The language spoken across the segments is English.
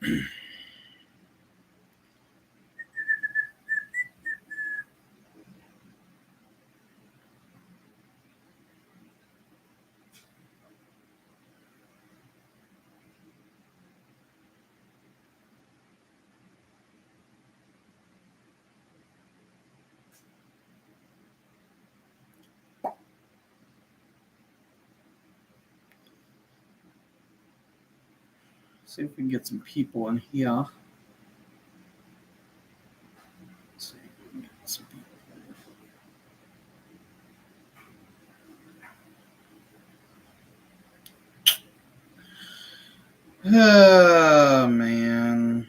See if we can get some people in here. Let's see if we can get some people. Oh, man.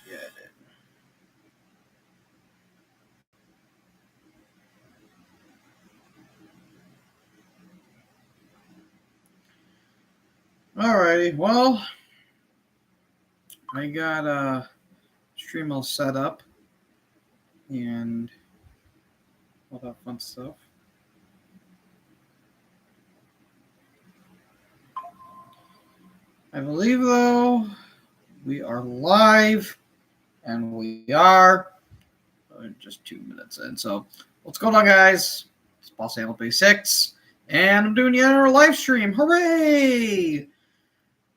Yeah, it did. Alrighty, well, I got stream all set up and all that fun stuff. I believe, though, we are live, and we are just 2 minutes in. So, what's going on, guys? It's Boss Animal Base 6, and I'm doing yet another live stream. Hooray!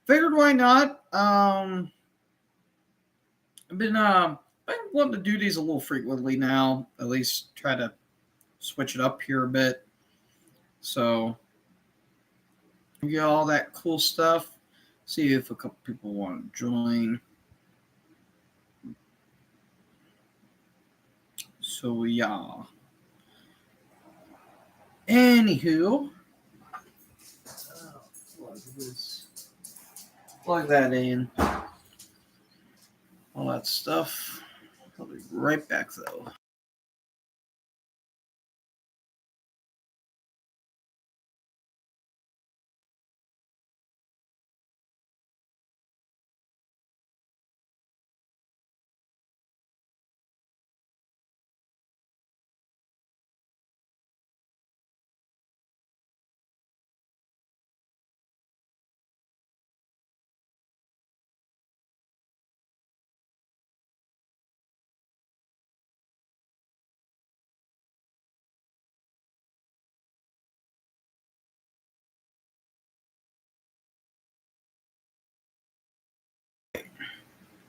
Figured why not. I've been wanting to do these a little frequently now. At least try to switch it up here a bit. So, get all that cool stuff. See if a couple people want to join. So, yeah. Anywho, plug that in. All that stuff. I'll be right back, though.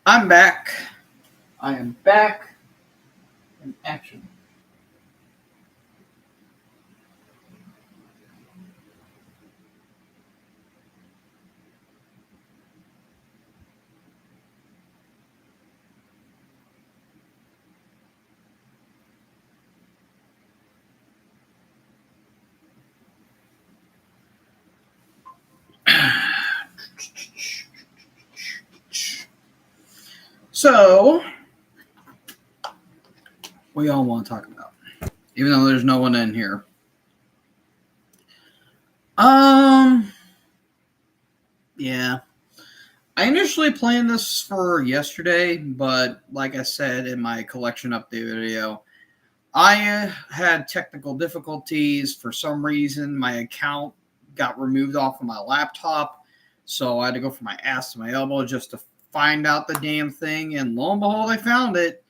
I'm back. I am back in action. So, what y'all want to talk about? Even though there's no one in here. Yeah. I initially planned this for yesterday, but like I said in my collection update video, I had technical difficulties. For some reason, my account got removed off of my laptop, so I had to go from my ass to my elbow just to find out the damn thing, and lo and behold, I found it.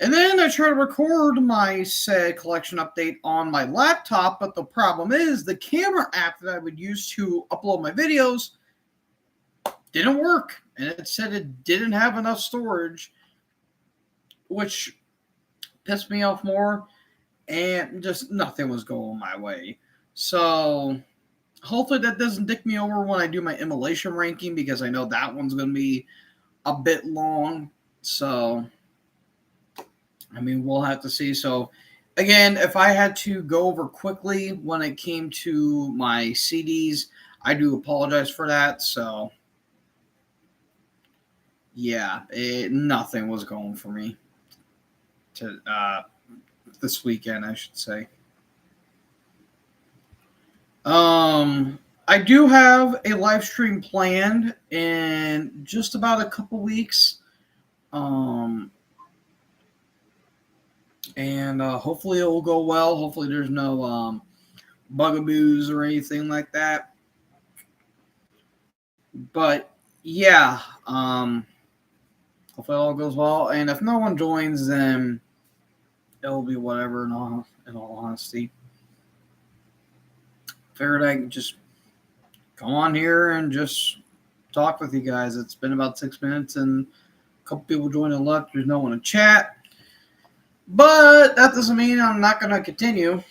And then I tried to record my said collection update on my laptop, but the problem is the camera app that I would use to upload my videos didn't work, and it said it didn't have enough storage, which pissed me off more, and just nothing was going my way. So hopefully that doesn't dick me over when I do my immolation ranking, because I know that one's going to be a bit long. So, I mean, we'll have to see. So, again, if I had to go over quickly when it came to my CDs, I do apologize for that. So, yeah, nothing was going for me to this weekend, I should say. I do have a live stream planned in just about a couple weeks. Um, and hopefully it will go well. Hopefully there's no bugaboos or anything like that. But yeah, hopefully it all goes well. And if no one joins, then it'll be whatever. In all honesty, figured I could just come on here and just talk with you guys. It's been about 6 minutes, and a couple people joined and left. There's no one to chat. But that doesn't mean I'm not going to continue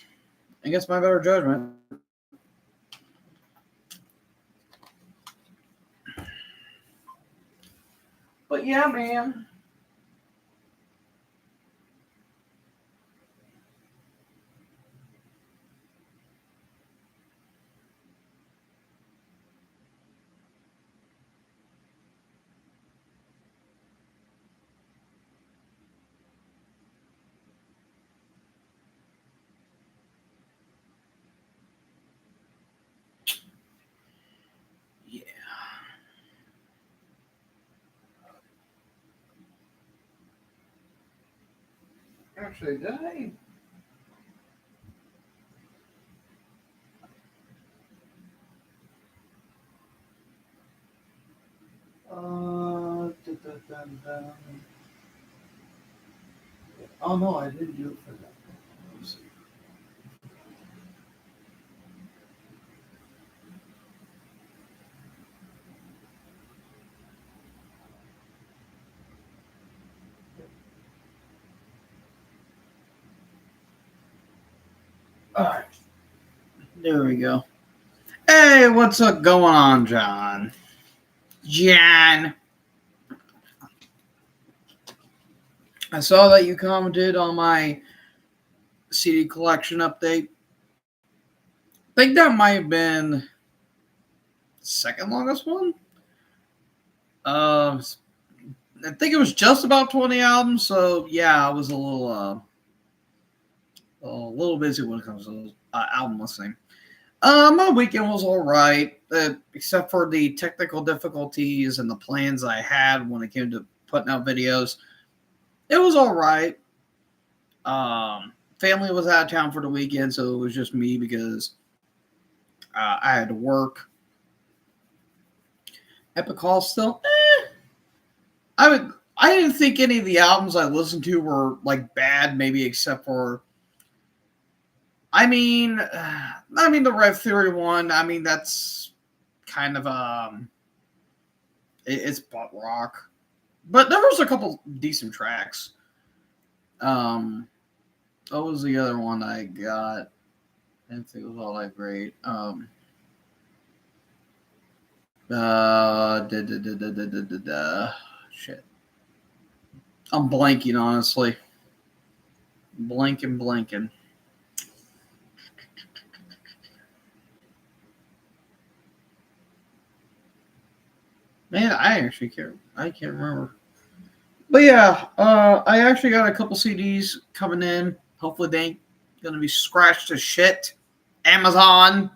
against my better judgment. But yeah, man. Yeah. Actually, did I? Oh no, I didn't do it for that. Let's see. All right, there we go. Hey, what's up going on, John? John, I saw that you commented on my CD collection update. I think that might have been the second longest one. I think it was just about 20 albums, so yeah, I was a little busy when it comes to album listening. My weekend was all right, except for the technical difficulties and the plans I had when it came to putting out videos. It was all right. Family was out of town for the weekend, so it was just me because I had to work. Epic Hall still, I didn't think any of the albums I listened to were like bad, maybe except for. The Rev Theory one. I mean, that's kind of it's butt rock, but there was a couple decent tracks. What was the other one I got? I didn't think it was all that great. Shit. I'm blanking, honestly. Blanking. Man, I can't remember. But yeah, I actually got a couple CDs coming in. Hopefully they ain't gonna be scratched to shit. Amazon.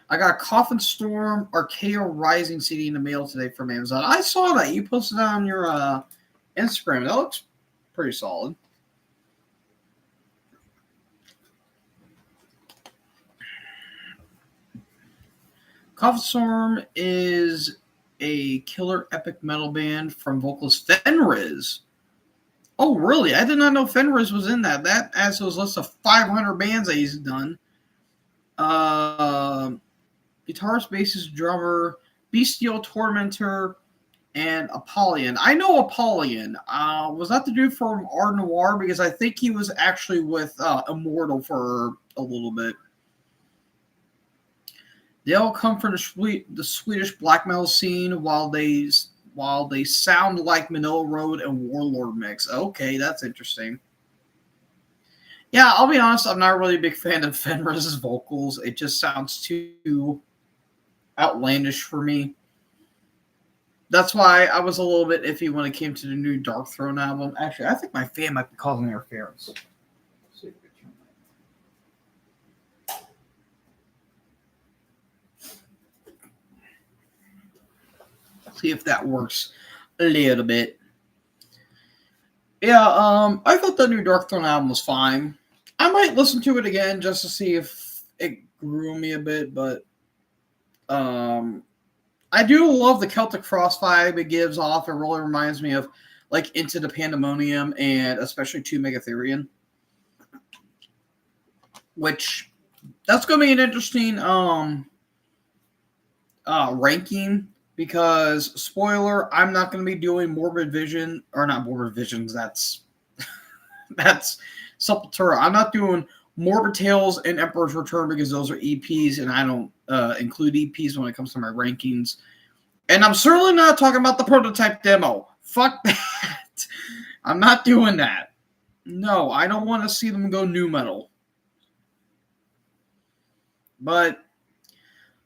I got Coffin Storm Archaea Rising CD in the mail today from Amazon. I saw that. You posted that on your Instagram. That looks pretty solid. Coffin Storm is a killer epic metal band from vocalist Fenriz. Oh, really? I did not know Fenriz was in that. That adds to his list of 500 bands that he's done. Guitarist, bassist, drummer, Bestial, Tormentor, and Apollyon. I know Apollyon. Was that the dude from Art Noir? Because I think he was actually with Immortal for a little bit. They all come from the Swedish black metal scene, while they sound like Manila Road and Warlord mix. Okay, that's interesting. Yeah, I'll be honest, I'm not really a big fan of Fenriz's vocals. It just sounds too outlandish for me. That's why I was a little bit iffy when it came to the new Dark Throne album. Actually, I think my fan might be causing interference. See if that works a little bit. Yeah, I thought the new Dark Throne album was fine. I might listen to it again just to see if it grew me a bit, but I do love the Celtic Frost vibe it gives off. It really reminds me of like Into the Pandemonium and especially to Megatherion, which that's going to be an interesting ranking because spoiler, I'm not going to be doing Morbid Vision or not Morbid Visions. That's Sepultura. I'm not doing Morbid Tales and Emperor's Return because those are EPs, and I don't include EPs when it comes to my rankings. And I'm certainly not talking about the prototype demo. Fuck that. I'm not doing that. No, I don't want to see them go new metal. But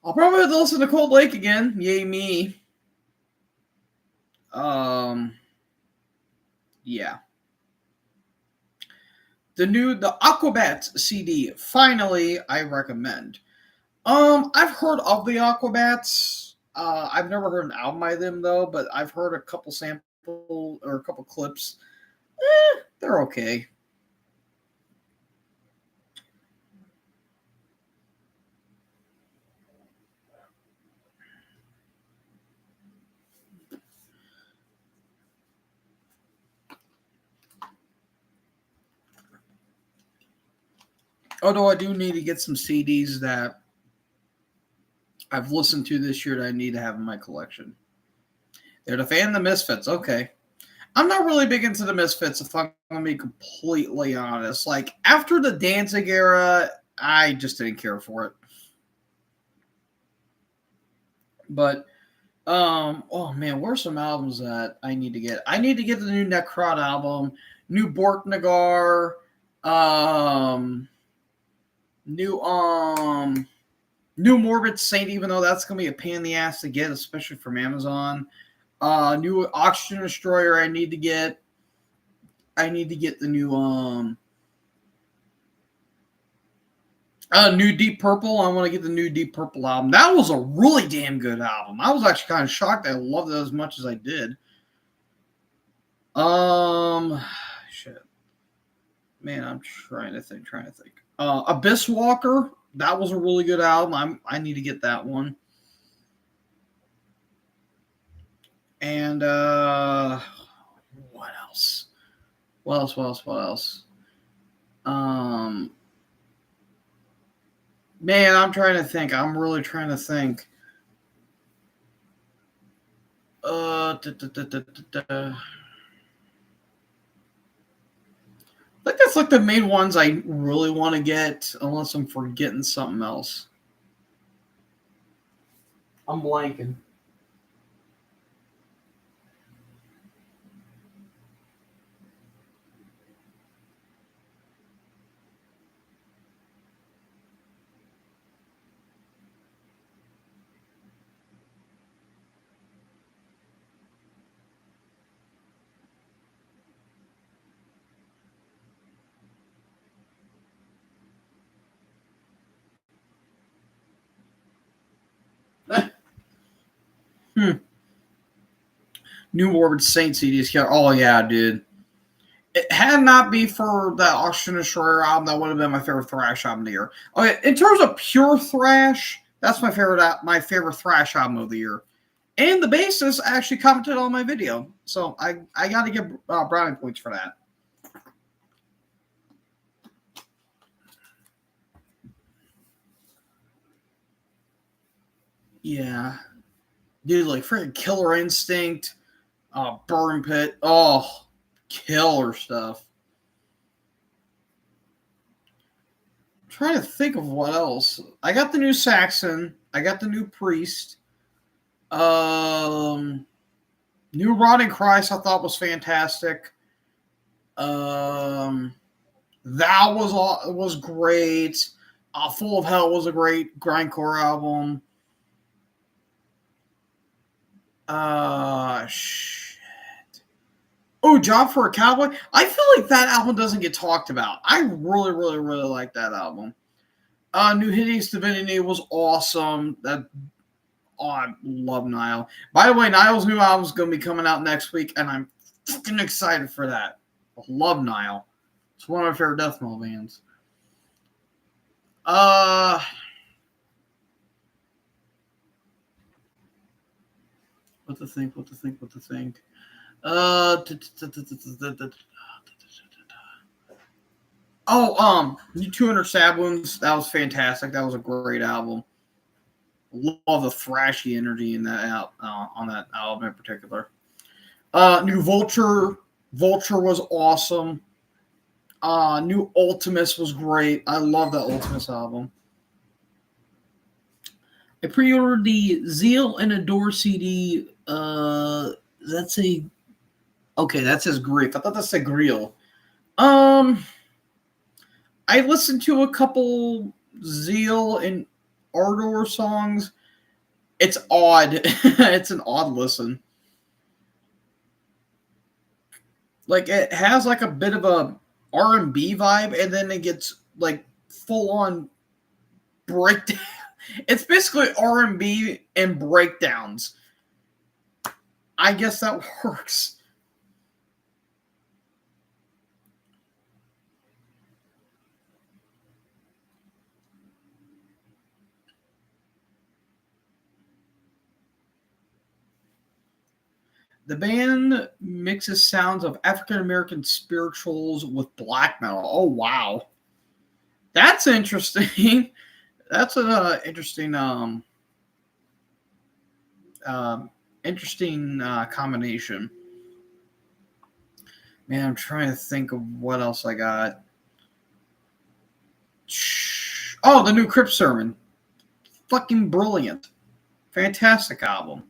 I'll probably have to listen to Cold Lake again. Yay me. Yeah. The Aquabats CD, finally, I recommend. I've heard of the Aquabats. I've never heard an album by them though, but I've heard a couple samples or a couple clips. They're okay. Although I do need to get some CDs that I've listened to this year that I need to have in my collection. They're the fan of the Misfits. Okay. I'm not really big into the Misfits, if I'm going to be completely honest. Like, after the Danzig era, I just didn't care for it. But, oh man, where's some albums that I need to get? I need to get the new Necrot album, new Borknagar, new Morbid Saint, even though that's going to be a pain in the ass to get, especially from Amazon. New Oxygen Destroyer I need to get. I need to get the new Deep Purple. I want to get the new Deep Purple album. That was a really damn good album. I was actually kind of shocked I loved it as much as I did. Shit. Man, I'm trying to think. Abyss Walker. That was a really good album. I need to get that one. And what else? What else? Man, I'm trying to think. I'm really trying to think. I think that's like the main ones I really want to get, unless I'm forgetting something else. I'm blanking. New Morbid Saint CDs. Oh yeah, dude. It had not be for that Oxygen Destroyer album, that would have been my favorite thrash album of the year. Okay, in terms of pure thrash, that's my favorite thrash album of the year. And the bassist actually commented on my video, so I got to give brownie points for that. Yeah, dude, like freaking Killer Instinct, Burn Pit, killer stuff. I'm trying to think of what else. I got the new Saxon. I got the new Priest. New Rotting Christ I thought was fantastic. That was great. Full of Hell was a great grindcore album. Shit. Oh, Job for a Cowboy. I feel like that album doesn't get talked about. I really, really, really like that album. New Hideous Divinity was awesome. I love Nile. By the way, Nile's new album is going to be coming out next week, and I'm fucking excited for that. I love Nile. It's one of my favorite death metal bands. What to think? New 200 Stab Wounds. That was fantastic. That was a great album. Love the thrashy energy in that on that album in particular. New Vulture. Vulture was awesome. New Ultimus was great. I love that Ultimus album. I pre-ordered the Zeal and Adore CD. That's a okay. That says Grief. I thought that said Griel. I listened to a couple Zeal and Ardor songs. It's odd. It's an odd listen. Like it has like a bit of a R&B vibe, and then it gets like full on breakdown. It's basically R&B and breakdowns. I guess that works. The band mixes sounds of African American spirituals with black metal. Oh wow, that's interesting. That's an interesting, interesting combination. Man, I'm trying to think of what else I got. Oh, the new Crypt Sermon, fucking brilliant, fantastic album.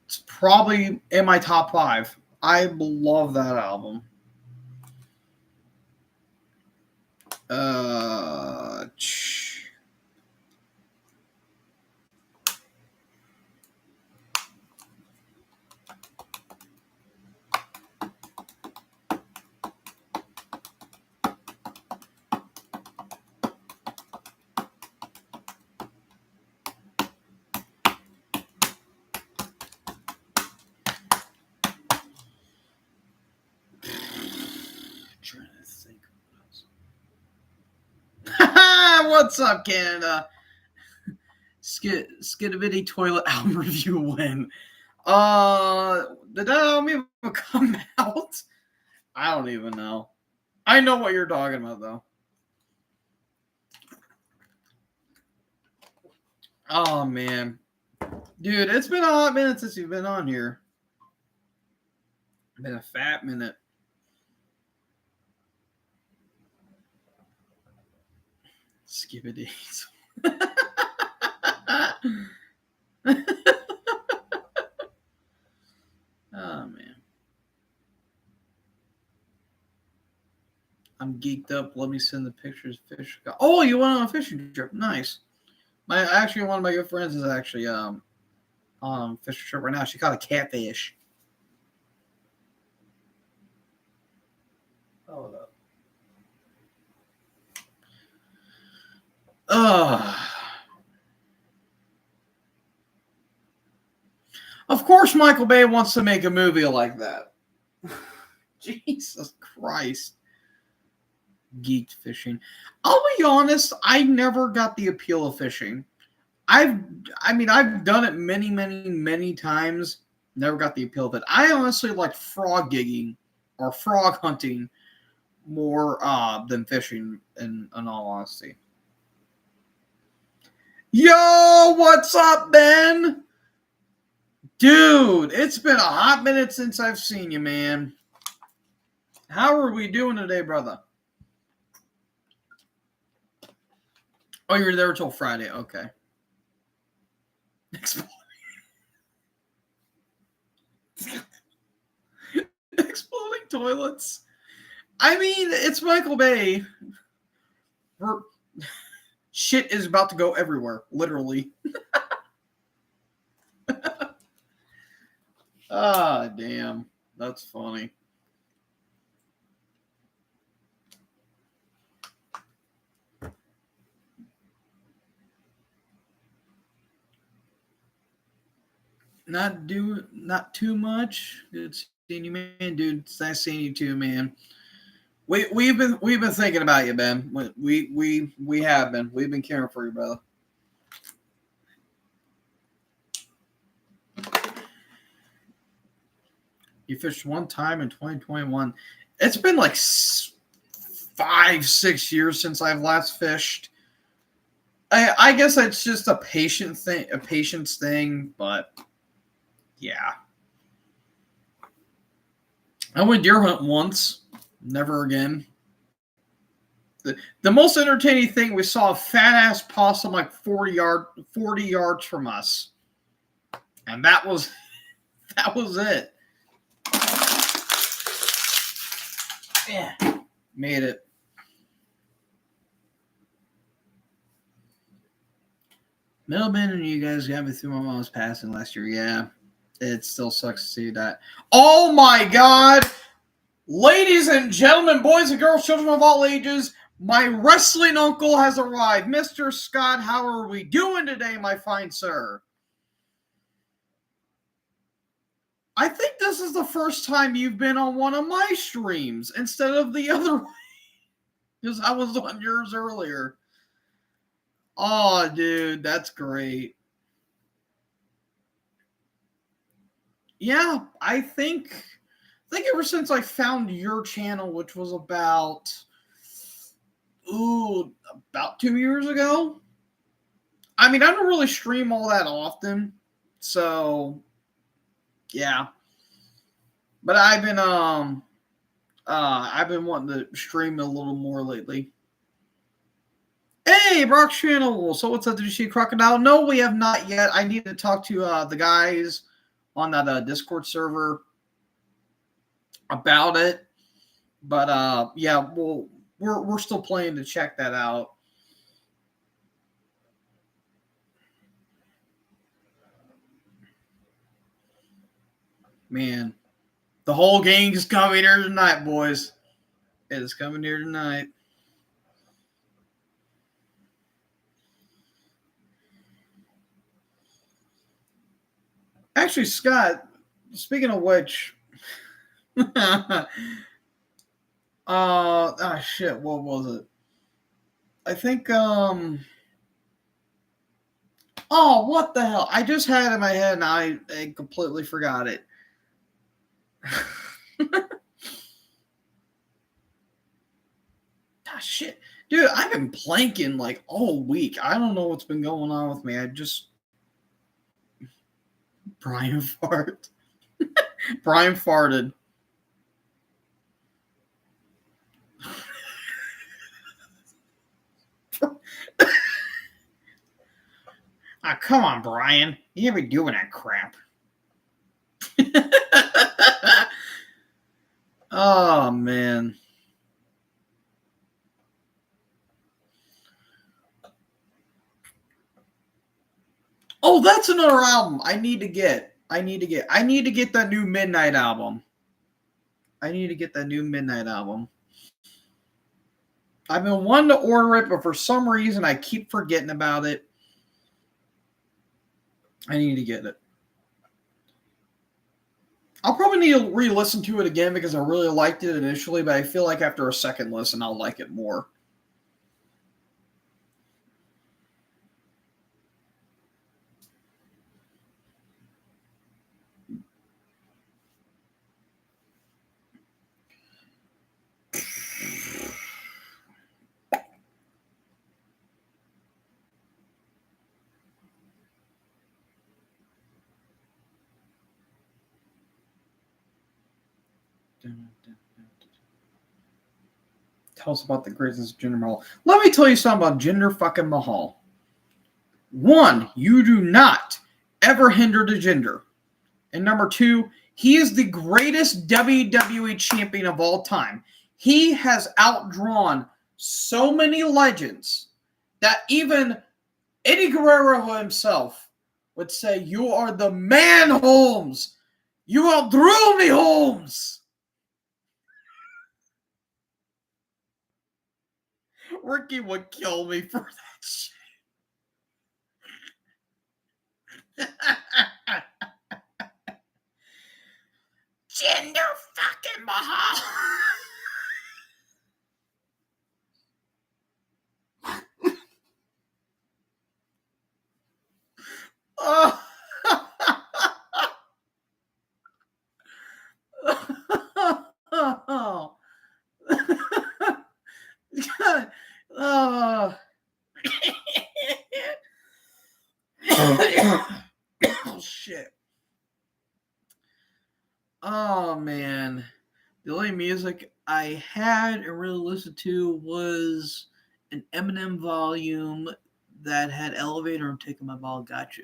It's probably in my top 5. I love that album. Uh, trying to think what else. What's up, Canada? Skidabitty Toilet album review win. Did that album even come out? I don't even know. I know what you're talking about, though. Oh, man. Dude, it's been a hot minute since you've been on here. Been a fat minute. Skibbities. Oh, man. I'm geeked up. Let me send the pictures. Fish. Oh, you went on a fishing trip. Nice. One of my good friends is actually on fishing trip right now. She caught a catfish. Hold up. Of course, Michael Bay wants to make a movie like that. Jesus Christ. Geeked fishing. I'll be honest, I never got the appeal of fishing. I've done it many, many, many times. Never got the appeal of it. I honestly like frog gigging or frog hunting more than fishing, in all honesty. Yo, what's up, Ben? Dude, it's been a hot minute since I've seen you, man. How are we doing today, brother? Oh, you were there until Friday. Okay. Exploding toilets. I mean, it's Michael Bay. Shit is about to go everywhere, literally. Ah, damn. That's funny. Not too much. Good seeing you, man, dude. It's nice seeing you too, man. We've been thinking about you, Ben. We have been. We've been caring for you, brother. You fished one time in 2021. It's been like 5-6 years since I've last fished. I guess it's just a patience thing, but yeah. I went deer hunt once, never again. The most entertaining thing, we saw a fat ass possum like 40 yards from us, and that was it. Yeah, made it. Middleman and you guys got me through my mom's passing last year. Yeah, it still sucks to see that. Oh my God, ladies and gentlemen, boys and girls, children of all ages. My wrestling uncle has arrived. Mr. Scott, how are we doing today, my fine sir? I think this is the first time you've been on one of my streams instead of the other one. Because I was on yours earlier. Oh, dude, that's great. Yeah, I think ever since I found your channel, which was about 2 years ago. I mean, I don't really stream all that often, so yeah. But I've been wanting to stream a little more lately. Hey, Brock channel. So what's up? Did you see Crocodile? No, we have not yet. I need to talk to the guys on that Discord server about it. But yeah, we're still planning to check that out. Man, the whole gang is coming here tonight, boys. It is coming here tonight. Actually, Scott, speaking of which, shit, what was it? I think, oh, what the hell? I just had it in my head and I completely forgot it. Shit. Dude, I've been planking like all week. I don't know what's been going on with me. Brian farted. Brian farted. Come on, Brian. You ever doing that crap? Oh, man. Oh, that's another album I need to get. I need to get that new Midnight album. I've been wanting to order it, but for some reason I keep forgetting about it. I need to get it. I'll probably need to re-listen to it again because I really liked it initially, but I feel like after a second listen, I'll like it more. Tell us about the greatest Jinder Mahal. Let me tell you something about Jinder fucking Mahal. One, you do not ever hinder the Jinder. And number two, he is the greatest WWE champion of all time. He has outdrawn so many legends that even Eddie Guerrero himself would say, "You are the man, Holmes. You outdrew me, Holmes! Ricky would kill me for that shit. Jinder fucking Mahal. Oh. Oh. Oh. Oh shit. Oh man. The only music I had and really listened to was an Eminem volume that had Elevator and Taking My Ball. Gotcha.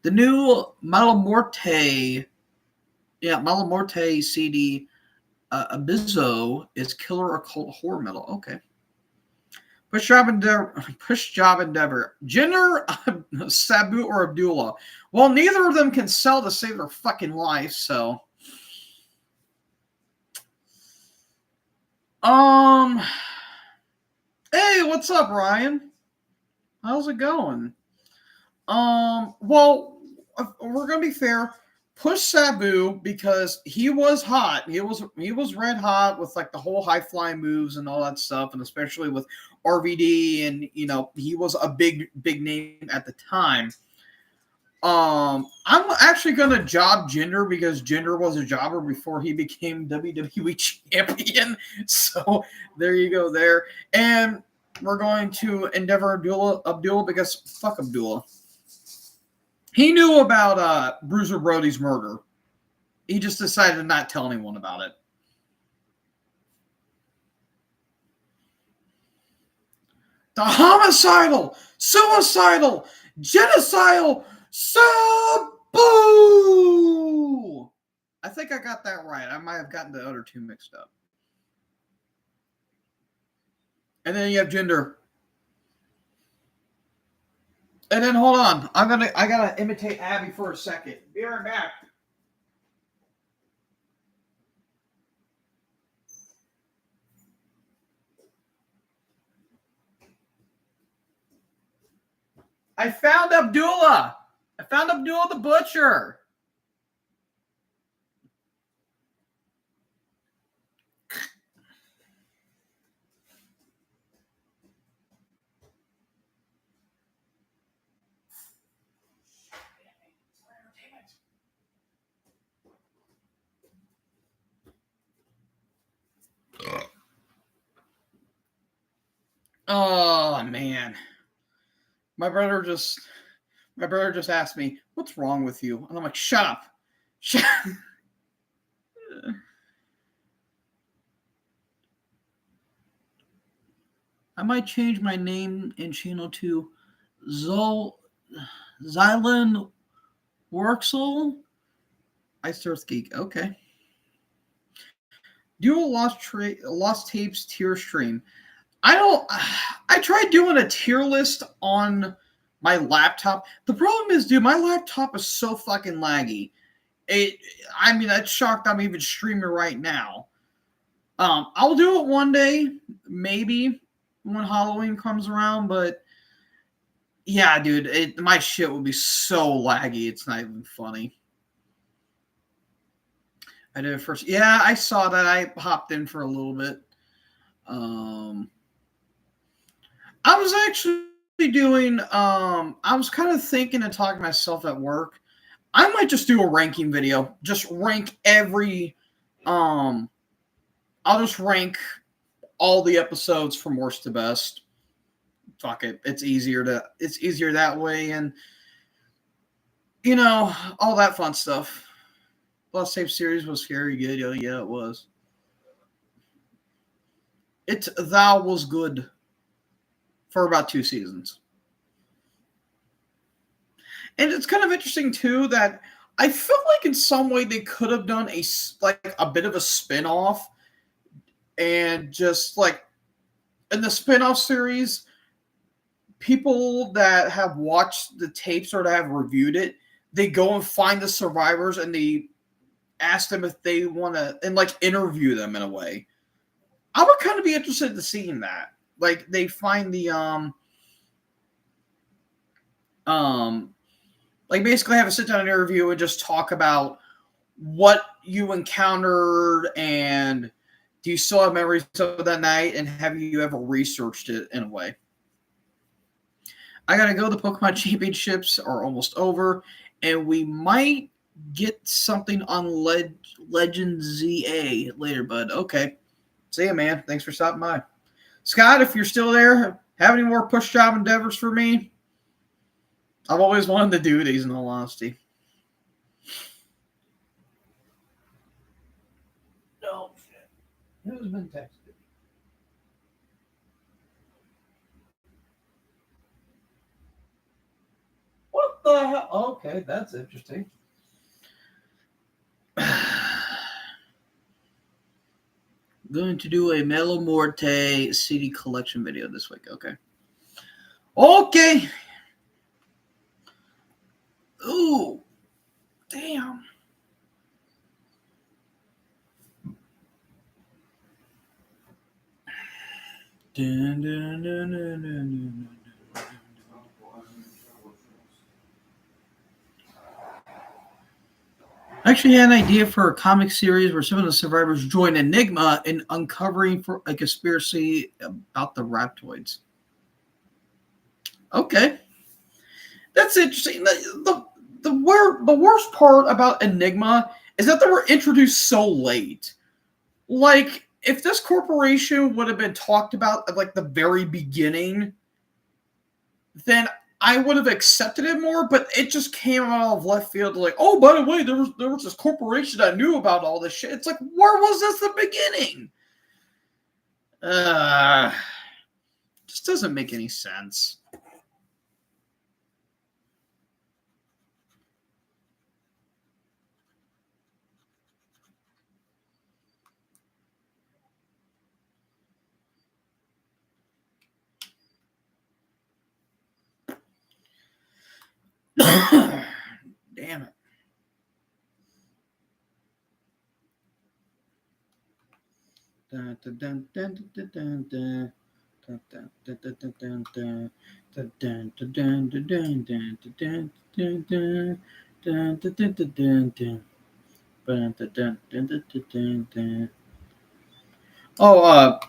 The new Malamorte CD, Abizo, is killer occult horror metal. Okay. Push Job Endeavor. Jinder, Sabu, or Abdullah. Well, neither of them can sell to save their fucking life, so. Hey, what's up, Ryan? How's it going? Well, we're gonna be fair. Push Sabu because he was hot. He was red hot with like the whole high flying moves and all that stuff, and especially with RVD, and he was a big name at the time. I'm actually gonna job Jinder because Jinder was a jobber before he became WWE champion. So there you go there. And we're going to endeavor Abdullah because fuck Abdullah. He knew about Bruiser Brody's murder. He just decided to not tell anyone about it. The homicidal, suicidal, genocidal Sabu! I think I got that right. I might have gotten the other two mixed up. And then you have Jinder. And then hold on. I gotta imitate Abby for a second. Be right back. I found Abdullah. I found Abdullah the Butcher. Oh man. My brother just asked me, "What's wrong with you?" And I'm like, "Shut up." Shut I might change my name and channel to Zylan Worksel. Ice Earth Geek. Okay. Dual Lost Tapes tier stream. I tried doing a tier list on my laptop. The problem is, dude, my laptop is so fucking laggy. It's shocked I'm even streaming right now. I'll do it one day, maybe when Halloween comes around, but yeah, dude, my shit will be so laggy. It's not even funny. I did it first. Yeah, I saw that. I hopped in for a little bit. I was actually doing, I was kind of thinking and talking to myself at work. I might just do a ranking video. Just rank I'll just rank all the episodes from worst to best. Fuck it. It's easier that way. And, all that fun stuff. Lost Tape series was scary good. Yeah, it was. Thou was good for about 2 seasons. And it's kind of interesting too that I feel like in some way they could have done a bit of a spin-off, and just like in the spin-off series, people that have watched the tapes or that have reviewed it, they go and find the survivors and they ask them if they want to and like interview them in a way. I would kind of be interested in seeing that. Like they find the like basically have a sit down interview and just talk about what you encountered and do you still have memories of that night and have you ever researched it in a way. I gotta go. The Pokemon Championships are almost over, and we might get something on Legend ZA later, bud. Okay. See ya, man. Thanks for stopping by. Scott, if you're still there, have any more push job endeavors for me? I've always wanted to do these, in all honesty. No shit. Who's been texted? What the hell? Okay, that's interesting. Going to do a Melo Morte CD collection video this week. Okay. Okay. Ooh. Damn. Dun, dun, dun, dun, dun, dun. I actually had an idea for a comic series where some of the survivors join Enigma in uncovering for a conspiracy about the Raptoids. Okay. That's interesting. The worst part about Enigma is that they were introduced so late. Like, if this corporation would have been talked about at like the very beginning, then I would have accepted it more, but it just came out of left field like, oh, by the way, there was this corporation that knew about all this shit. It's like, where was this the beginning? Just doesn't make any sense. Damn it. Oh,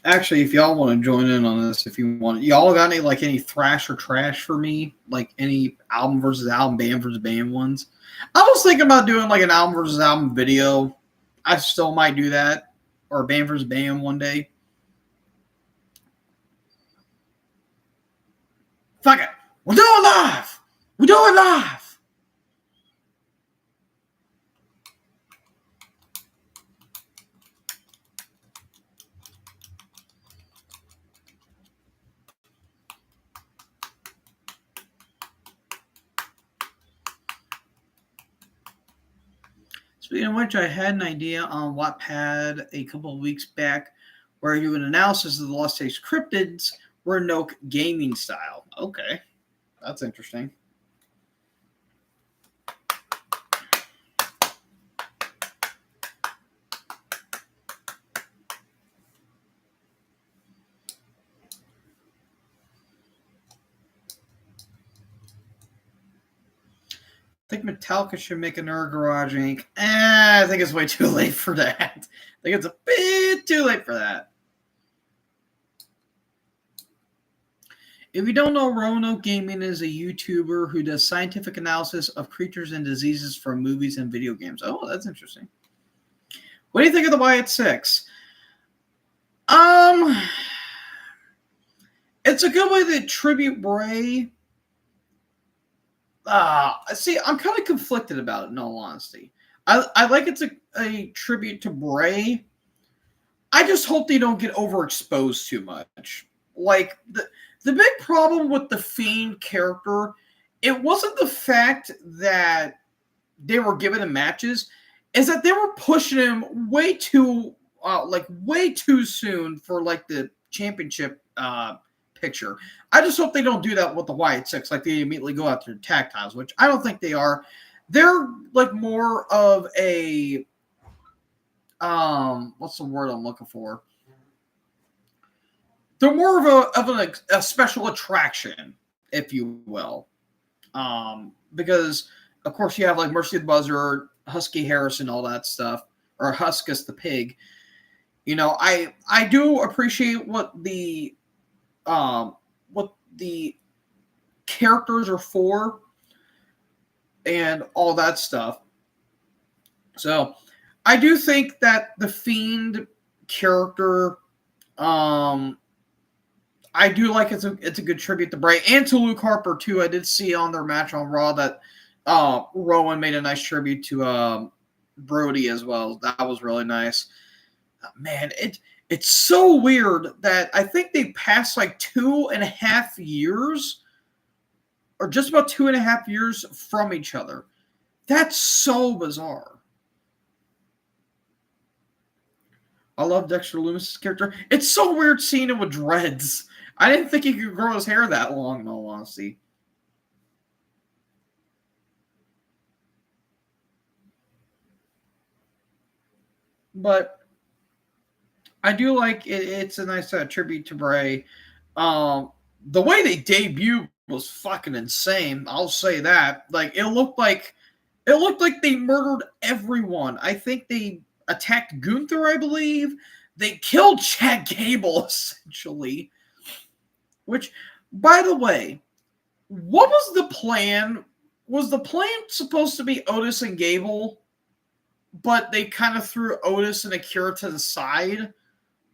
actually, if y'all want to join in on this, if you want, y'all got any thrash or trash for me? Like any album versus album, band versus band ones? I was thinking about doing like an album versus album video. I still might do that, or a band versus band one day. Fuck it, we'll do it live. We do it live. Speaking of which, I had an idea on Wattpad a couple of weeks back where you do an analysis of the Lost Tapes cryptids Roanoke gaming style. Okay, that's interesting. I think Metallica should make a Nerd Garage Inc. I think it's way too late for that. I think it's a bit too late for that. If you don't know, Roanoke Gaming is a YouTuber who does scientific analysis of creatures and diseases from movies and video games. Oh, that's interesting. What do you think of the YX6? It's a good way to tribute Bray. See, I'm kind of conflicted about it, in all honesty. I like it's a tribute to Bray. I just hope they don't get overexposed too much. Like, the big problem with the Fiend character, it wasn't the fact that they were giving him matches, is that they were pushing him way too soon for, like, the championship picture. I just hope they don't do that with the Wyatt Six, like they immediately go after tag titles, which I don't think they are. They're like more of a what's the word I'm looking for? They're more of a special attraction, if you will. Because of course you have like Mercy the Buzzard, Husky Harrison, all that stuff, or Huskus the pig. You know, I do appreciate what the characters are for and all that stuff. So I do think that the Fiend character, I do like it's a good tribute to Bray and to Luke Harper too. I did see on their match on Raw that Rowan made a nice tribute to Brody as well. That was really nice. Man, it's so weird that I think they passed like 2.5 years, or just about 2.5 years from each other. That's so bizarre. I love Dexter Lumis' character. It's so weird seeing him with dreads. I didn't think he could grow his hair that long, in all honesty. But I do like it. It's a nice tribute to Bray. The way they debuted was fucking insane. I'll say that. Like it looked like they murdered everyone. I think they attacked Gunther, I believe. They killed Chad Gable, essentially. Which, by the way, what was the plan? Was the plan supposed to be Otis and Gable, but they kind of threw Otis and Akira to the side?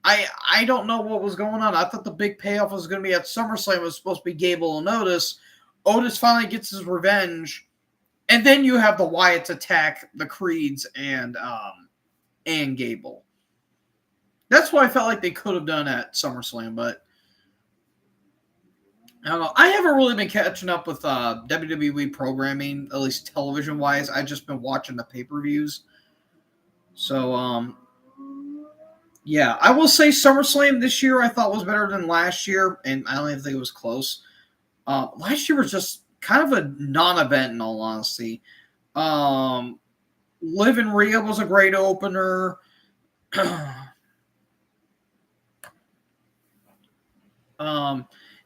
I don't know what was going on. I thought the big payoff was going to be at SummerSlam. It was supposed to be Gable and Otis. Otis finally gets his revenge, and then you have the Wyatts attack the Creeds and Gable. That's what I felt like they could have done at SummerSlam, but I don't know. I haven't really been catching up with WWE programming, at least television-wise. I've just been watching the pay-per-views. So, yeah, I will say SummerSlam this year I thought was better than last year, and I don't even think it was close. Last year was just kind of a non-event, in all honesty. Liv and Rhea was a great opener.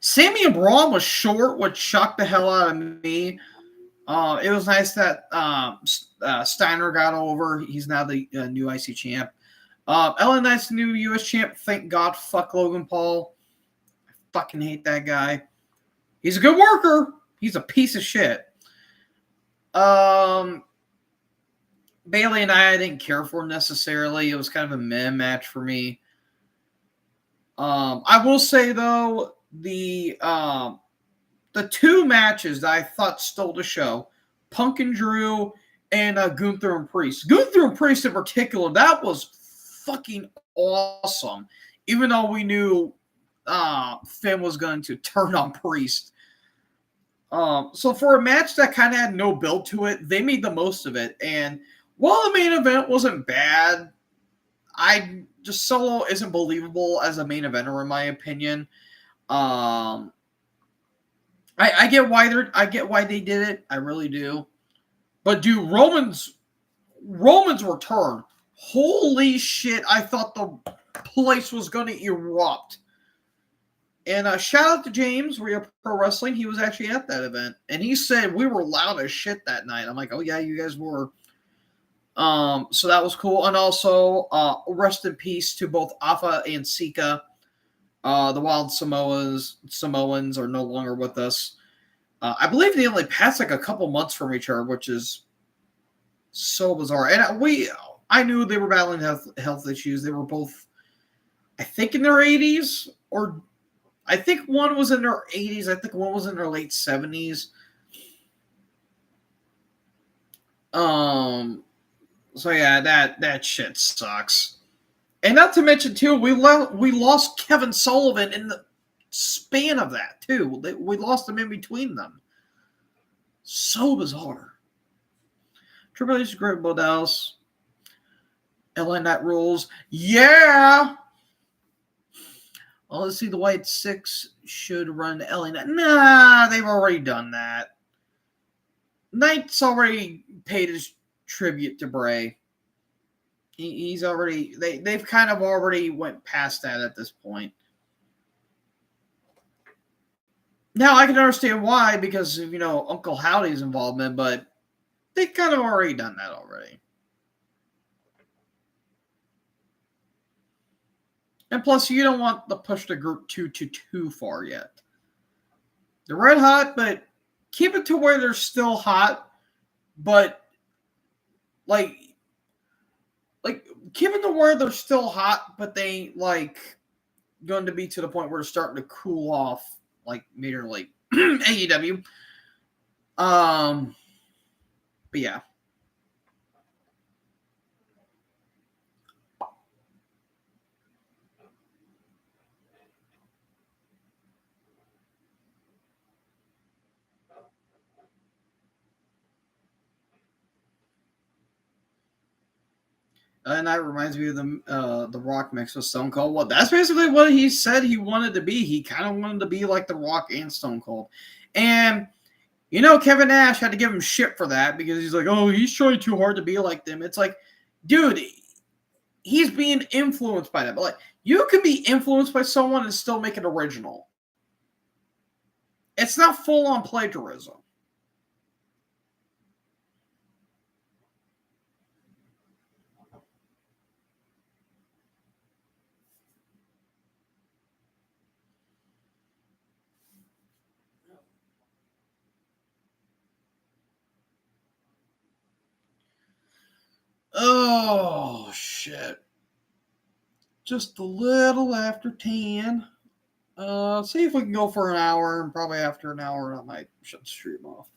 Sammy and Braun was short, which shocked the hell out of me. It was nice that Steiner got over. He's now the new IC champ. LA Knight's the new US champ. Thank God. Fuck Logan Paul. I fucking hate that guy. He's a good worker. He's a piece of shit. Bayley and I didn't care for necessarily. It was kind of a meh match for me. I will say though, the two matches that I thought stole the show, Punk and Drew and Gunther and Priest. Gunther and Priest in particular, that was fucking awesome. Even though we knew Finn was going to turn on Priest. So for a match that kind of had no build to it, they made the most of it. And while the main event wasn't bad, Solo isn't believable as a main eventer in my opinion. I get why they did it. I really do. But dude, Roman's return. Holy shit! I thought the place was going to erupt. And shout out to James, Real Pro Wrestling. He was actually at that event, and he said we were loud as shit that night. I'm like, oh yeah, you guys were. So that was cool, and also rest in peace to both Alpha and Sika. The Wild Samoans are no longer with us. I believe they only passed like a couple months from each other, which is so bizarre. And I knew they were battling health issues. They were both, I think, in their 80s, or I think one was in their 80s. I think one was in their late 70s. So yeah, that shit sucks. And not to mention too, we lost Kevin Sullivan in the span of that too. We lost him in between them. So bizarre. Triple H, Great Models, LA Knight rules. Yeah. Oh, let's see. The White Six should run LA Knight. Nah, they've already done that. Knight's already paid his tribute to Bray. He's already they've kind of already went past that at this point. Now I can understand why, because of Uncle Howdy's involvement, but they kind of already done that already. And plus, you don't want to push the group too far yet. They're red hot, but keep it to where they're still hot, but like keep it to where they're still hot, but they going to be to the point where they're starting to cool off, like Major League AEW. But yeah. And that reminds me of the Rock mix with Stone Cold. Well, that's basically what he said he wanted to be. He kind of wanted to be like the Rock and Stone Cold. And Kevin Nash had to give him shit for that because he's like, oh, he's trying too hard to be like them. It's like, dude, he's being influenced by them. But you can be influenced by someone and still make it original. It's not full on plagiarism. Oh, shit. Just a little after 10. See if we can go for an hour, and probably after an hour, I might shut the stream off.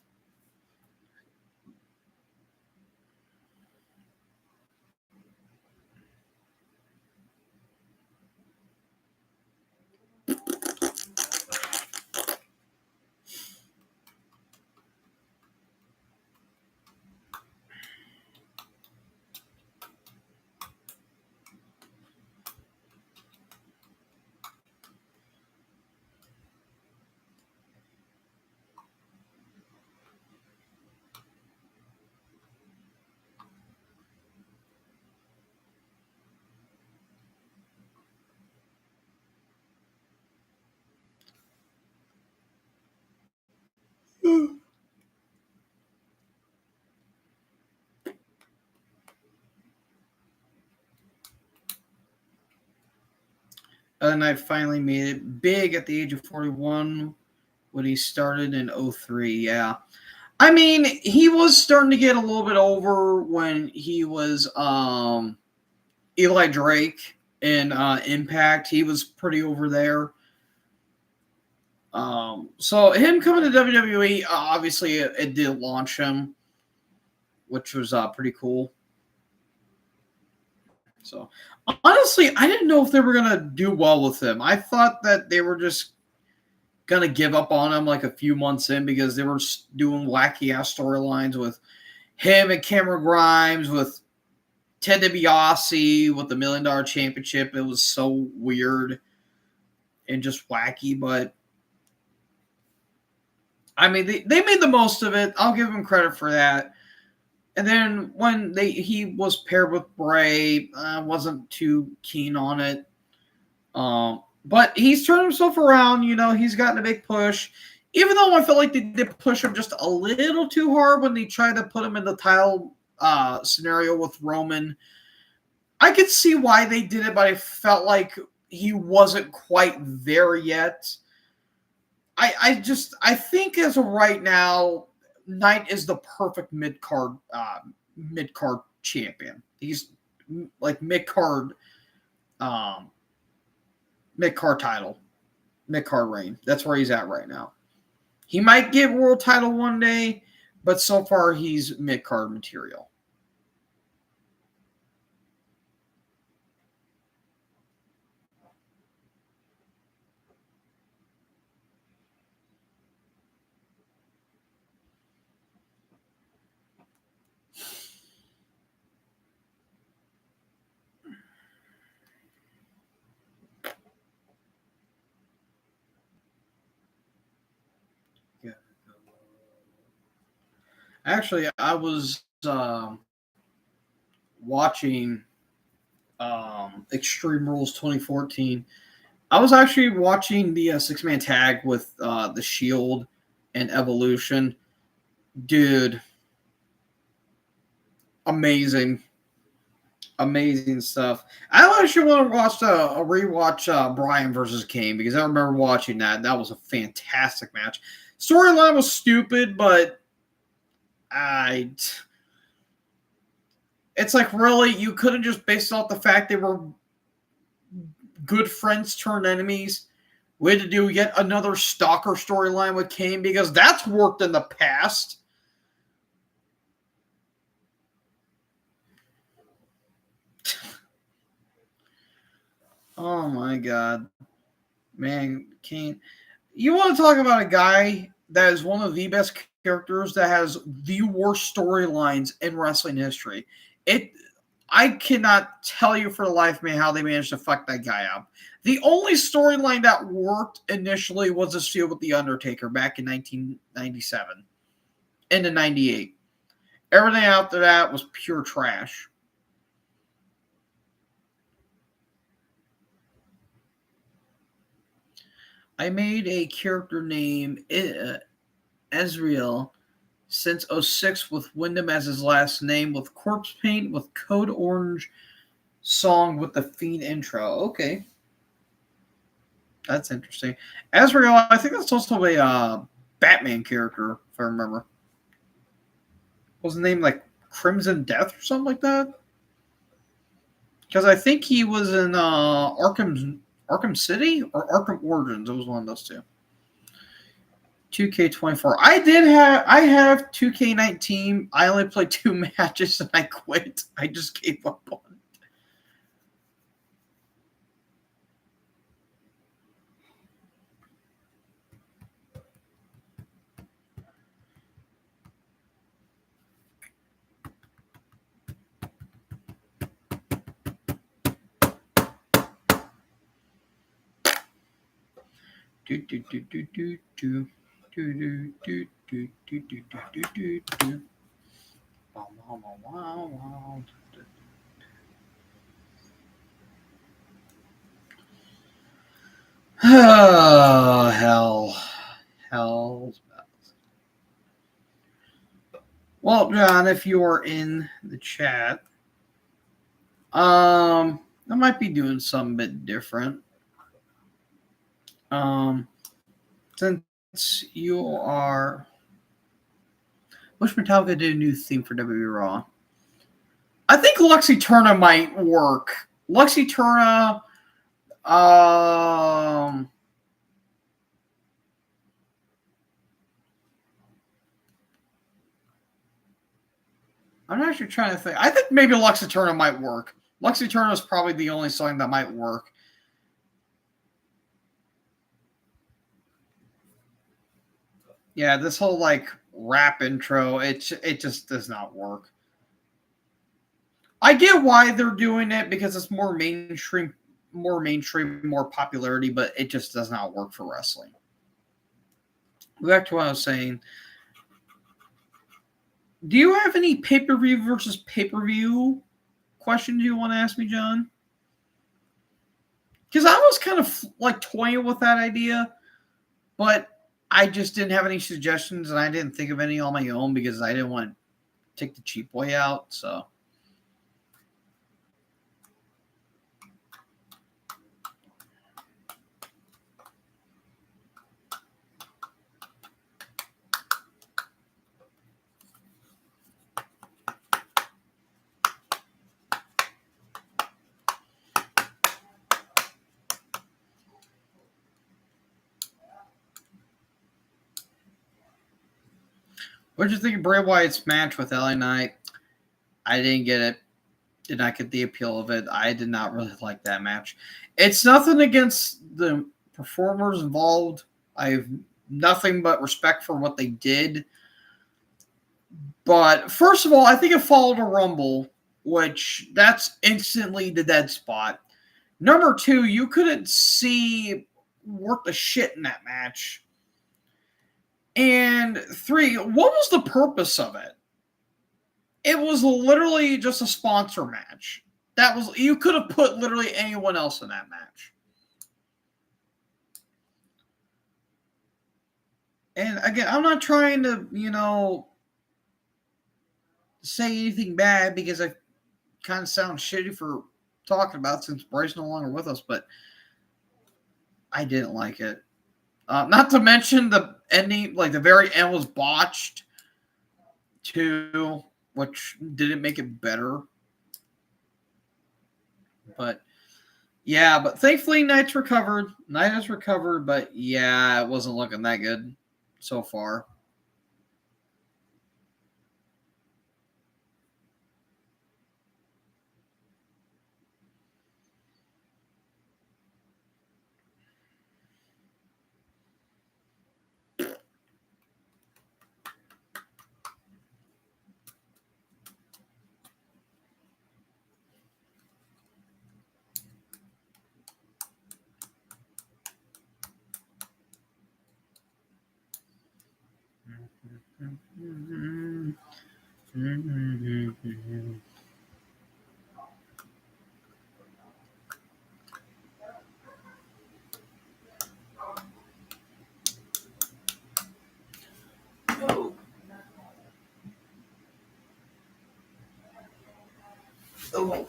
And I finally made it big at the age of 41 when he started in 03. Yeah. I mean, he was starting to get a little bit over when he was Eli Drake in Impact. He was pretty over there. So him coming to WWE, obviously it did launch him, which was pretty cool. So honestly, I didn't know if they were gonna do well with him. I thought that they were just gonna give up on him like a few months in because they were doing wacky ass storylines with him and Cameron Grimes, with Ted DiBiase with the $1 Million Championship. It was so weird and just wacky, but I mean they made the most of it. I'll give them credit for that. And then when he was paired with Bray, I wasn't too keen on it. But he's turned himself around. He's gotten a big push. Even though I felt like they did push him just a little too hard when they tried to put him in the title scenario with Roman. I could see why they did it, but I felt like he wasn't quite there yet. I think as of right now, Knight is the perfect mid card champion. He's like mid card title, mid card reign. That's where he's at right now. He might get world title one day, but so far he's mid card material. Actually, I was watching Extreme Rules 2014. I was actually watching the six-man tag with the Shield and Evolution. Dude, amazing, amazing stuff. I actually want to watch a rewatch Brian versus Kane because I remember watching that. That was a fantastic match. Storyline was stupid, but I. It's like really you couldn't just base it off the fact they were good friends turned enemies. We had to do yet another stalker storyline with Kane because that's worked in the past. Oh my god. Man, Kane. You want to talk about a guy that is one of the best characters that has the worst storylines in wrestling history. It I cannot tell you for the life of me how they managed to fuck that guy up. The only storyline that worked initially was this feud with The Undertaker back in 1997 into 98. Everything after that was pure trash. I made a character named Ezreal since '06 with Wyndham as his last name with corpse paint with Code Orange song with the Fiend intro. Okay. That's interesting. Azrael, I think that's also a Batman character, if I remember. Was the name like Crimson Death or something like that? Because I think he was in Arkham City or Arkham Origins. It was one of those two. 2K24. I have 2K19. I only played 2 matches and I quit. I just gave up on it. Do do do do do do do do do do do do do do do. Wow wow wow wow. Oh hell, hell. Well, John, if you are in the chat, I might be doing something a bit different. Since you are, wish Metallica did a new theme for WWE Raw. I think Lexi Turner might work. Lexi Turner, I'm actually trying to think. I think maybe Lexi Turner might work. Lexi Turner is probably the only song that might work. Yeah, this whole like rap intro, it just does not work. I get why they're doing it because it's more mainstream, more popularity, but it just does not work for wrestling. Back to what I was saying. Do you have any pay-per-view versus pay-per-view questions you want to ask me, John? Because I was kind of like toying with that idea, but I just didn't have any suggestions and I didn't think of any on my own because I didn't want to take the cheap way out. So. What did you think of Bray Wyatt's match with LA Knight? I didn't get it. Did not get the appeal of it. I did not really like that match. It's nothing against the performers involved. I have nothing but respect for what they did. But first of all, I think it followed a Rumble, which that's instantly the dead spot. Number two, you couldn't see worth the shit in that match. And 3, what was the purpose of it? It was literally just a sponsor match. You could have put literally anyone else in that match. And again, I'm not trying to, say anything bad because I kind of sound shitty for talking about it since Bry's no longer with us, but I didn't like it. Not to mention the ending, like the very end was botched too, which didn't make it better. But yeah, but thankfully Knight has recovered, but yeah, it wasn't looking that good so far. Oh.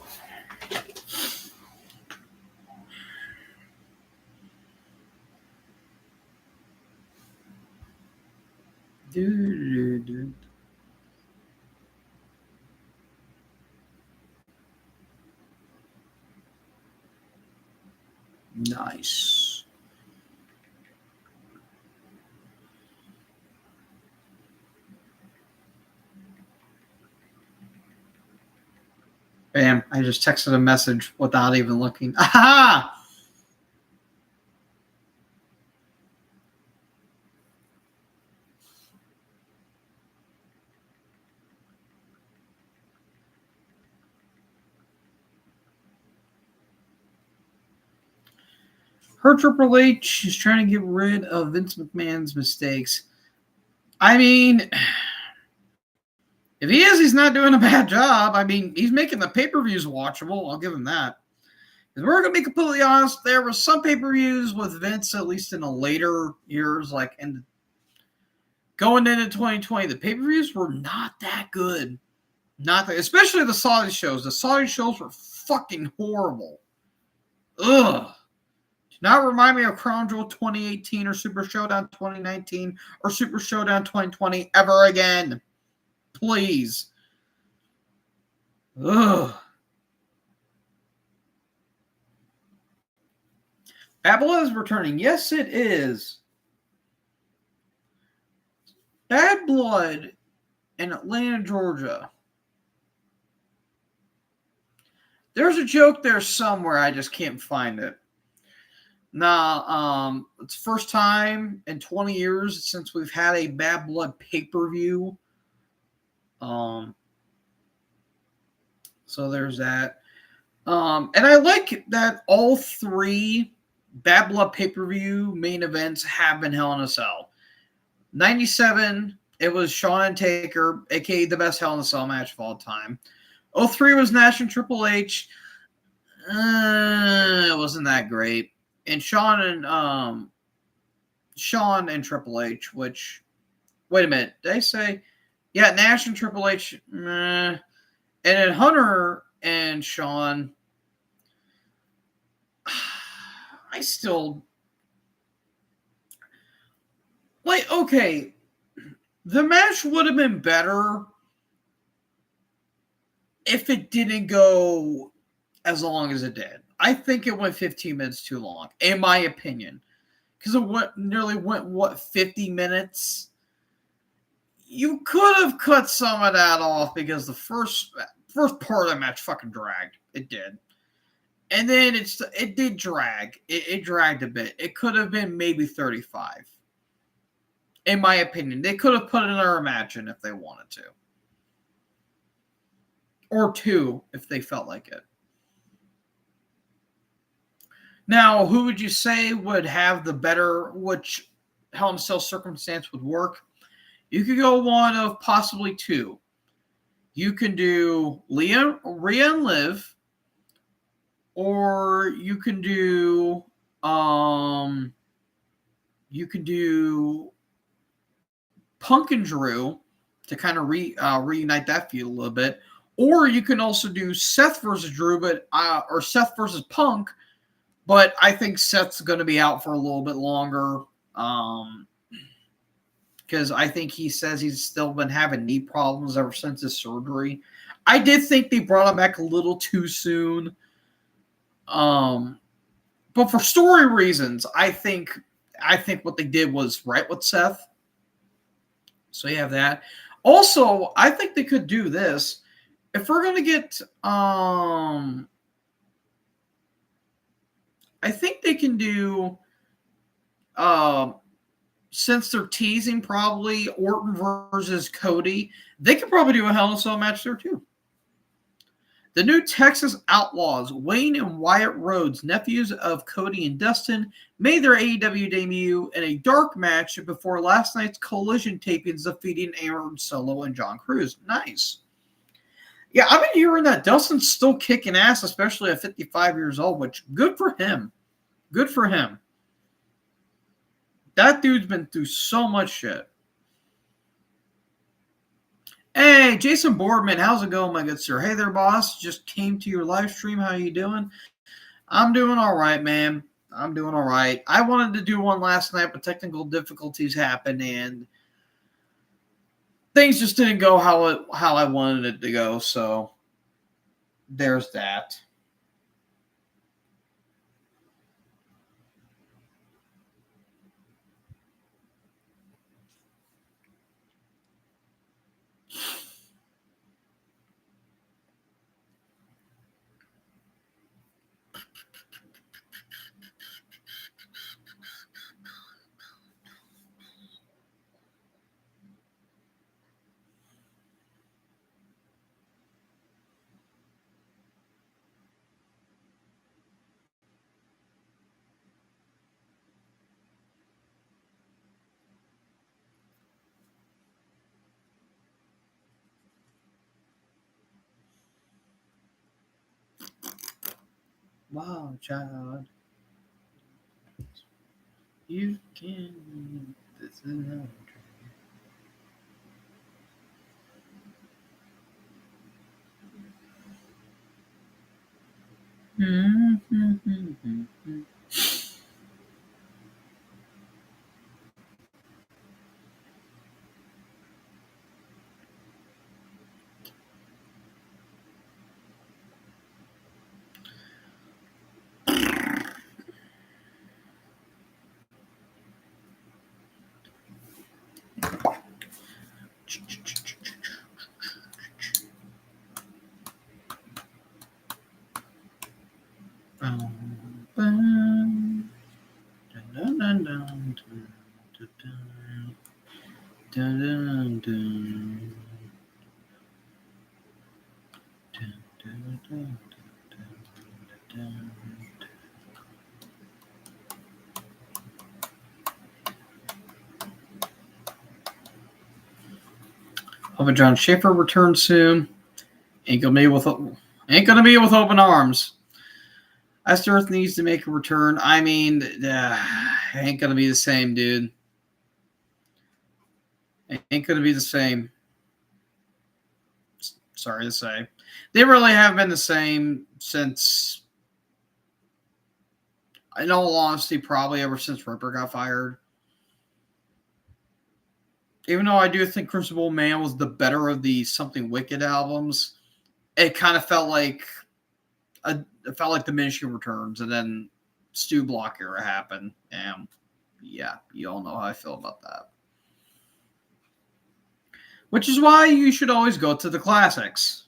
Nice. Bam, I just texted a message without even looking. Aha! Her Triple H is trying to get rid of Vince McMahon's mistakes. I mean, if he is, he's not doing a bad job. I mean, he's making the pay-per-views watchable. I'll give him that. Because we're going to be completely honest, there were some pay-per-views with Vince, at least in the later years, like going into 2020, the pay-per-views were not that good. Especially the Saudi shows. The Saudi shows were fucking horrible. Ugh. Do not remind me of Crown Jewel 2018 or Super Showdown 2019 or Super Showdown 2020 ever again. Please. Ugh. Bad Blood is returning. Yes, it is. Bad Blood in Atlanta, Georgia. There's a joke there somewhere. I just can't find it. Now, it's the first time in 20 years since we've had a Bad Blood pay-per-view. So there's that. And I like that all 3 Bad Blood pay-per-view main events have been Hell in a Cell. 97, it was Shawn and Taker, aka the best Hell in a Cell match of all time. 03 was Nash and Triple H. It wasn't that great. And Shawn and Triple H, which, wait a minute, did I say? Yeah, Nash and Triple H, and then Hunter and Shawn, I still, like, okay, the match would have been better if it didn't go as long as it did. I think it went 15 minutes too long, in my opinion. Because it went 50 minutes? You could have cut some of that off because the first part of the match fucking dragged. It did. And then it did drag. It dragged a bit. It could have been maybe 35. In my opinion. They could have put another match in if they wanted to. Or 2 if they felt like it. Now, who would you say would have the better, which Hell in a Cell circumstance would work. You could go one of possibly two. You can do Rhea and Liv, or you can do Punk and Drew to kind of reunite that feud a little bit, or you can also do Seth versus Drew, or Seth versus Punk. But I think Seth's going to be out for a little bit longer. Because I think he says he's still been having knee problems ever since his surgery. I did think they brought him back a little too soon. But for story reasons, I think what they did was right with Seth. So you have that. Also, I think they could do this. If we're gonna get I think they can do since they're teasing probably Orton versus Cody, they could probably do a Hell in a Cell match there too. The new Texas Outlaws, Wayne and Wyatt Rhodes, nephews of Cody and Dustin, made their AEW debut in a dark match before last night's Collision tapings defeating Aaron Solo and John Cruz. Nice. Yeah, I've been hearing that Dustin's still kicking ass, especially at 55 years old, which good for him. Good for him. That dude's been through so much shit. Hey, Jason Boardman, how's it going, my good sir? Hey there, boss. Just came to your live stream. How you doing? I'm doing all right, man. I'm doing all right. I wanted to do one last night, but technical difficulties happened, and things just didn't go how I wanted it to go. So there's that. Wow, child. You can. This is not Hoping John Schaefer returns soon. Ain't gonna be with open arms. Iced Earth needs to make a return. I mean, ain't gonna be the same, dude. Ain't gonna be the same. Sorry to say, they really have been the same since. In all honesty, probably ever since Ripper got fired. Even though I do think Crucible Man was the better of the Something Wicked albums, it kind of felt like diminishing returns, and then Stu Block era happened, and yeah, you all know how I feel about that. Which is why you should always go to the classics.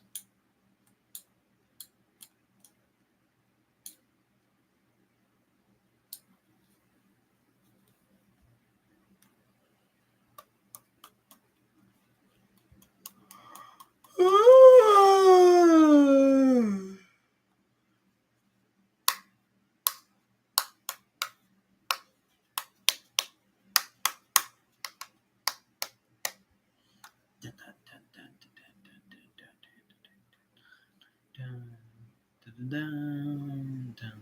Dun, dun,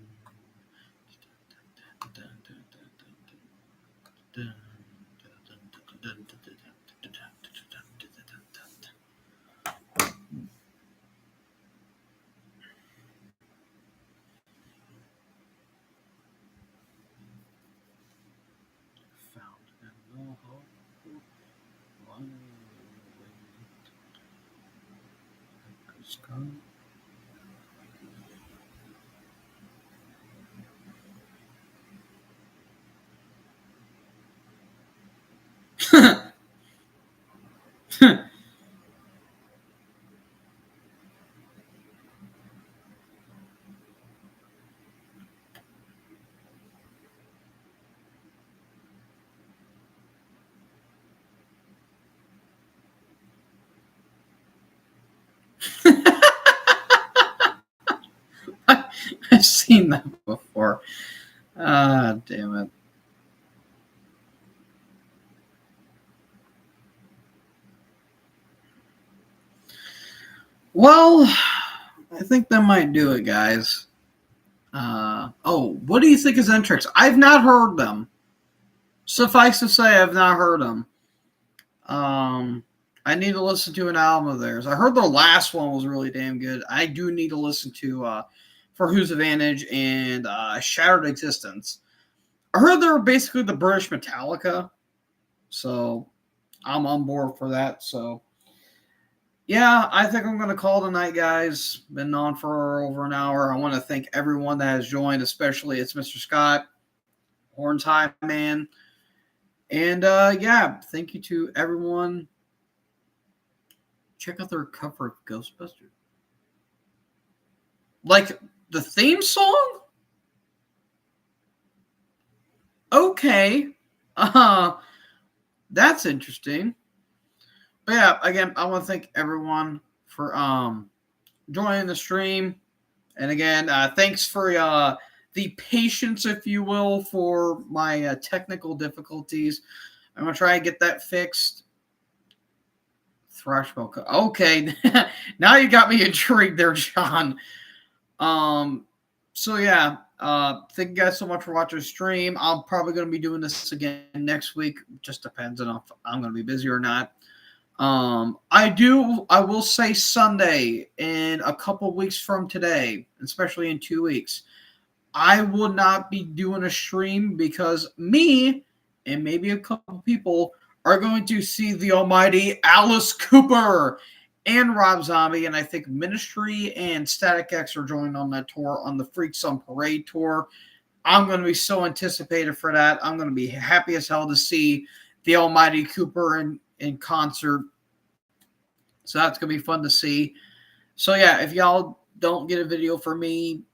I've seen that before. Ah, damn it. Well, I think that might do it, guys. What do you think of Zentrix? I've not heard them. Suffice to say, I've not heard them. I need to listen to an album of theirs. I heard their last one was really damn good. I do need to listen to For Whose Advantage and Shattered Existence. I heard they're basically the British Metallica, so I'm on board for that. So, yeah, I think I'm going to call tonight, guys. Been on for over an hour. I want to thank everyone that has joined, especially it's Mr. Scott, Horns High Man. And yeah, thank you to everyone. Check out their cover of Ghostbusters. Like the theme song? Okay. That's interesting. But yeah, again, I want to thank everyone for joining the stream. And again, thanks for the patience, if you will, for my technical difficulties. I'm going to try and get that fixed. Thrashball. Okay. Now you got me intrigued there, John. So yeah, thank you guys so much for watching the stream. I'm probably going to be doing this again next week. Just depends on if I'm going to be busy or not. I will say Sunday in a couple weeks from today, especially in 2 weeks, I will not be doing a stream because me and maybe a couple people are going to see the almighty Alice Cooper and Rob Zombie, and I think Ministry and Static X are joining on that tour, on the Freaks on Parade tour. I'm going to be so anticipated for that. I'm going to be happy as hell to see the almighty Cooper in concert. So that's going to be fun to see. So yeah, if y'all don't get a video for me,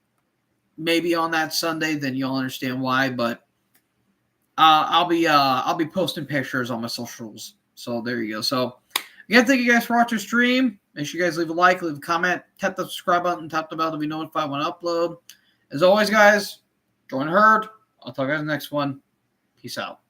maybe on that Sunday, then you'll understand why. But I'll be posting pictures on my socials. So there you go. So again, thank you guys for watching the stream. Make sure you guys leave a like, leave a comment, tap the subscribe button, tap the bell to be notified when I upload. As always, guys, join the herd. I'll talk to you guys in the next one. Peace out.